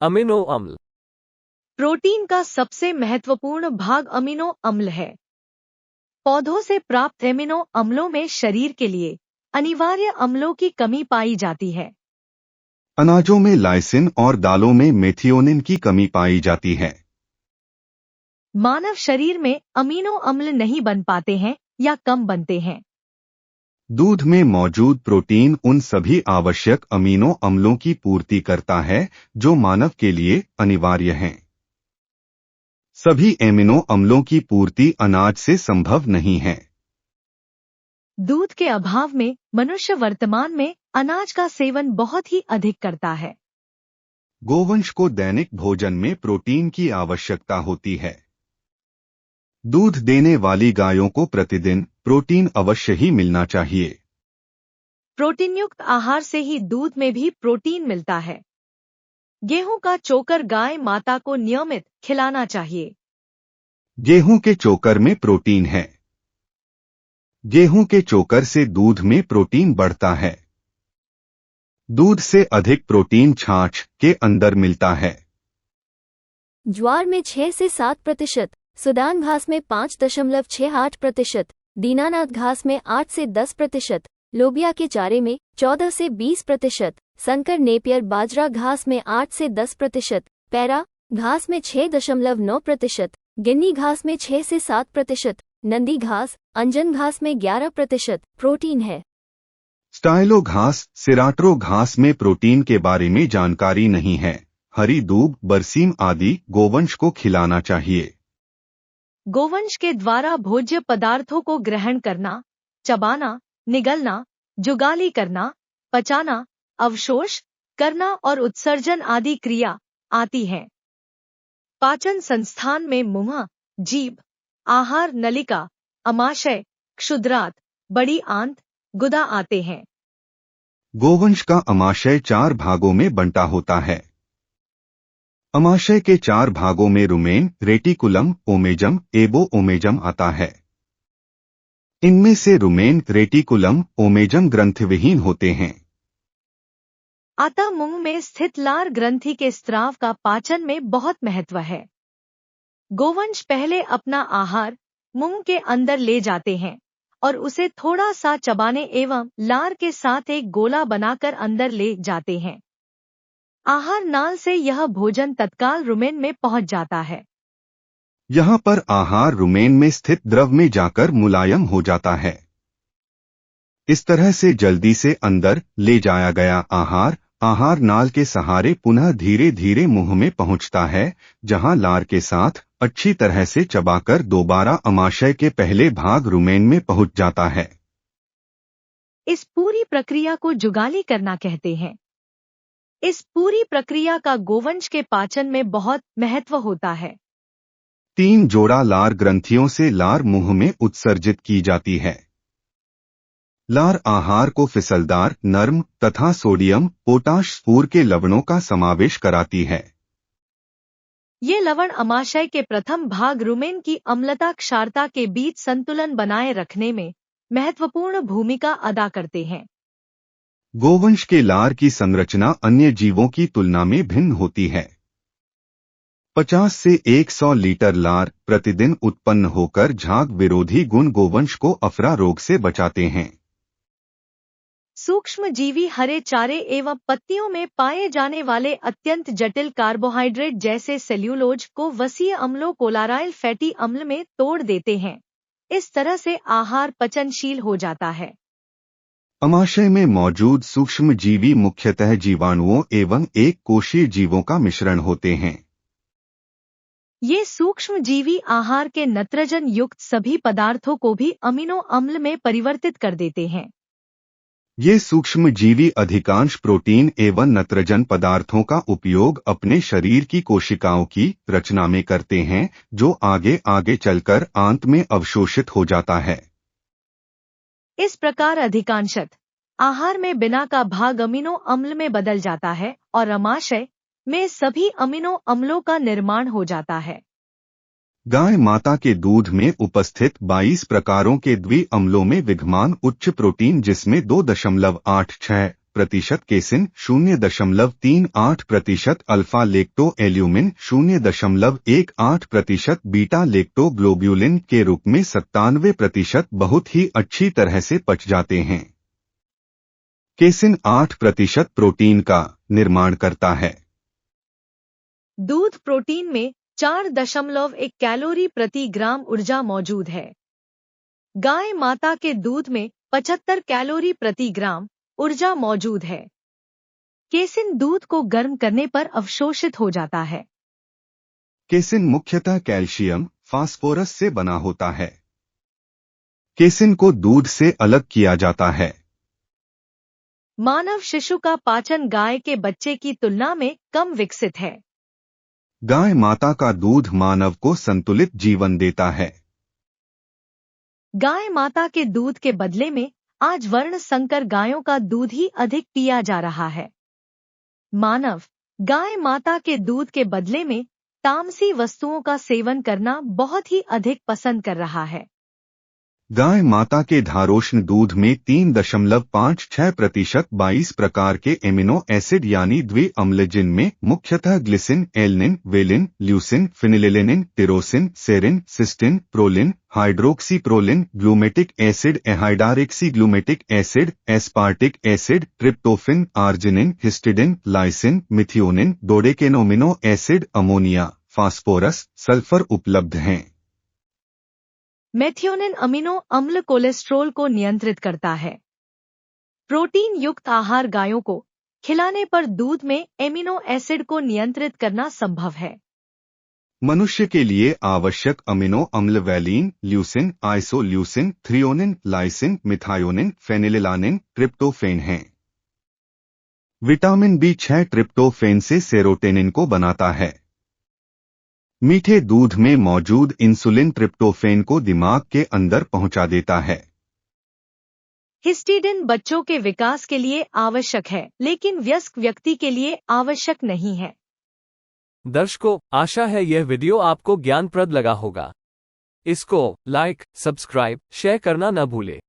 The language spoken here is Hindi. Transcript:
अमीनो अम्ल। प्रोटीन का सबसे महत्वपूर्ण भाग अमीनो अम्ल है। पौधों से प्राप्त एमिनो अम्लों में शरीर के लिए अनिवार्य अम्लों की कमी पाई जाती है। अनाजों में लाइसिन और दालों में मेथियोनिन की कमी पाई जाती है। मानव शरीर में अमीनो अम्ल नहीं बन पाते हैं या कम बनते हैं। दूध में मौजूद प्रोटीन उन सभी आवश्यक अमीनो अम्लों की पूर्ति करता है जो मानव के लिए अनिवार्य हैं। सभी एमिनो अम्लों की पूर्ति अनाज से संभव नहीं है। दूध के अभाव में मनुष्य वर्तमान में अनाज का सेवन बहुत ही अधिक करता है। गोवंश को दैनिक भोजन में प्रोटीन की आवश्यकता होती है। दूध देने वाली गायों को प्रतिदिन प्रोटीन अवश्य ही मिलना चाहिए। प्रोटीन युक्त आहार से ही दूध में भी प्रोटीन मिलता है। गेहूं का चोकर गाय माता को नियमित खिलाना चाहिए। गेहूं के चोकर में प्रोटीन है। गेहूं के चोकर से दूध में प्रोटीन बढ़ता है। दूध से अधिक प्रोटीन छाछ के अंदर मिलता है। ज्वार में 6 से 7%, सुदान घास में 5.68%, दीनानाथ घास में 8 से 10%, लोबिया के चारे में 14 से 20%, संकर नेपियर बाजरा घास में 8 से 10%, पैरा घास में 6.9%, गिन्नी घास में 6 से 7%, नंदी घास अंजन घास में 11% प्रोटीन है। स्टाइलो घास सिराट्रो घास में प्रोटीन के बारे में जानकारी नहीं है। हरी दूब बरसीम आदि गोवंश को खिलाना चाहिए। गोवंश के द्वारा भोज्य पदार्थों को ग्रहण करना, चबाना, निगलना, जुगाली करना, पचाना, अवशोष करना और उत्सर्जन आदि क्रिया आती हैं। पाचन संस्थान में मुंह, जीभ, आहार नलिका, अमाशय, क्षुद्रांत, बड़ी आंत, गुदा आते हैं। गोवंश का अमाशय 4 भागों में बंटा होता है। अमाशय के 4 भागों में रुमेन, रेटिकुलम, ओमेजम, एबो ओमेजम आता है। इनमें से रुमेन, रेटिकुलम, ओमेजम ग्रंथिविहीन होते हैं। अतः मुंह में स्थित लार ग्रंथि के स्राव का पाचन में बहुत महत्व है। गोवंश पहले अपना आहार मुंह के अंदर ले जाते हैं और उसे थोड़ा सा चबाने एवं लार के साथ एक गोला बनाकर अंदर ले जाते हैं। आहार नाल से यह भोजन तत्काल रुमेन में पहुंच जाता है। यहाँ पर आहार रुमेन में स्थित द्रव में जाकर मुलायम हो जाता है। इस तरह से जल्दी से अंदर ले जाया गया आहार नाल के सहारे पुनः धीरे धीरे मुंह में पहुंचता है, जहां लार के साथ अच्छी तरह से चबाकर दोबारा अमाशय के पहले भाग रुमेन में पहुंच जाता है। इस पूरी प्रक्रिया को जुगाली करना कहते हैं। इस पूरी प्रक्रिया का गोवंश के पाचन में बहुत महत्व होता है। 3 जोड़ा लार ग्रंथियों से लार मुंह में उत्सर्जित की जाती है। लार आहार को फिसलदार, नर्म तथा सोडियम, पोटाश स्फूर के लवणों का समावेश कराती है। ये लवण अमाशय के प्रथम भाग रुमेन की अम्लता क्षारता के बीच संतुलन बनाए रखने में महत्वपूर्ण भूमिका अदा करते हैं। गोवंश के लार की संरचना अन्य जीवों की तुलना में भिन्न होती है। 50 से 100 लीटर लार प्रतिदिन उत्पन्न होकर झाग विरोधी गुण गोवंश को अफरा रोग से बचाते हैं। सूक्ष्म जीवी हरे चारे एवं पत्तियों में पाए जाने वाले अत्यंत जटिल कार्बोहाइड्रेट जैसे सेल्यूलोज को वसीय अम्लों कोलाराइल फैटी अम्ल में तोड़ देते हैं। इस तरह से आहार पचनशील हो जाता है। अमाशय में मौजूद सूक्ष्म जीवी मुख्यतः जीवाणुओं एवं एक कोशीय जीवों का मिश्रण होते हैं। ये सूक्ष्म जीवी आहार के नत्रजन युक्त सभी पदार्थों को भी अमीनो अम्ल में परिवर्तित कर देते हैं। ये सूक्ष्म जीवी अधिकांश प्रोटीन एवं नत्रजन पदार्थों का उपयोग अपने शरीर की कोशिकाओं की रचना में करते हैं, जो आगे आगे चलकर आंत में अवशोषित हो जाता है। इस प्रकार अधिकांशत आहार में बिना का भाग अमीनो अम्ल में बदल जाता है और अमाशय में सभी अमीनो अम्लों का निर्माण हो जाता है। गाय माता के दूध में उपस्थित 22 प्रकारों के द्वि अम्लों में विद्यमान उच्च प्रोटीन, जिसमें 2.86% प्रतिशत casein, 0.38% alpha lactalbumin, 0.18% beta lactoglobulin के रूप में 97% बहुत ही अच्छी तरह से पच जाते हैं। केसिन 8% प्रोटीन का निर्माण करता है। दूध प्रोटीन में 4.1 कैलोरी प्रति ग्राम ऊर्जा मौजूद है। गाय माता के दूध में 75 कैलोरी प्रति ग्राम ऊर्जा मौजूद है। केसिन दूध को गर्म करने पर अवशोषित हो जाता है। केसिन मुख्यतः कैल्शियम, फास्फोरस से बना होता है। केसिन को दूध से अलग किया जाता है। मानव शिशु का पाचन गाय के बच्चे की तुलना में कम विकसित है। गाय माता का दूध मानव को संतुलित जीवन देता है। गाय माता के दूध के बदले में आज वर्ण संकर गायों का दूध ही अधिक पिया जा रहा है। मानव गाय माता के दूध के बदले में तामसी वस्तुओं का सेवन करना बहुत ही अधिक पसंद कर रहा है। गाय माता के धारोष्ण दूध में 3.56% 22 प्रकार के एमिनो एसिड यानी द्विअम्ल जिनमें मुख्यतः glycine, alanine, valine, leucine, phenylalanine, tyrosine, serine, cystine, proline, hydroxyproline, glutamic acid, hydroxyglutamic acid, aspartic acid, tryptophan, arginine, histidine, lysine, methionine, डोडेकेनोमिनो एसिड, अमोनिया, फास्फोरस, सल्फर उपलब्ध हैं। मेथियोनिन अमीनो अम्ल कोलेस्ट्रोल को नियंत्रित करता है। प्रोटीन युक्त आहार गायों को खिलाने पर दूध में एमिनो एसिड को नियंत्रित करना संभव है। मनुष्य के लिए आवश्यक अमीनो अम्ल valine, leucine, isoleucine, threonine, lysine, methionine, phenylalanine, tryptophan हैं। विटामिन B6 ट्रिप्टोफेन से सेरोटोनिन को बनाता है। मीठे दूध में मौजूद इंसुलिन ट्रिप्टोफेन को दिमाग के अंदर पहुंचा देता है। हिस्टिडिन बच्चों के विकास के लिए आवश्यक है, लेकिन वयस्क व्यक्ति के लिए आवश्यक नहीं है। दर्शकों, आशा है यह वीडियो आपको ज्ञानप्रद लगा होगा। इसको लाइक, सब्सक्राइब, शेयर करना न भूलें।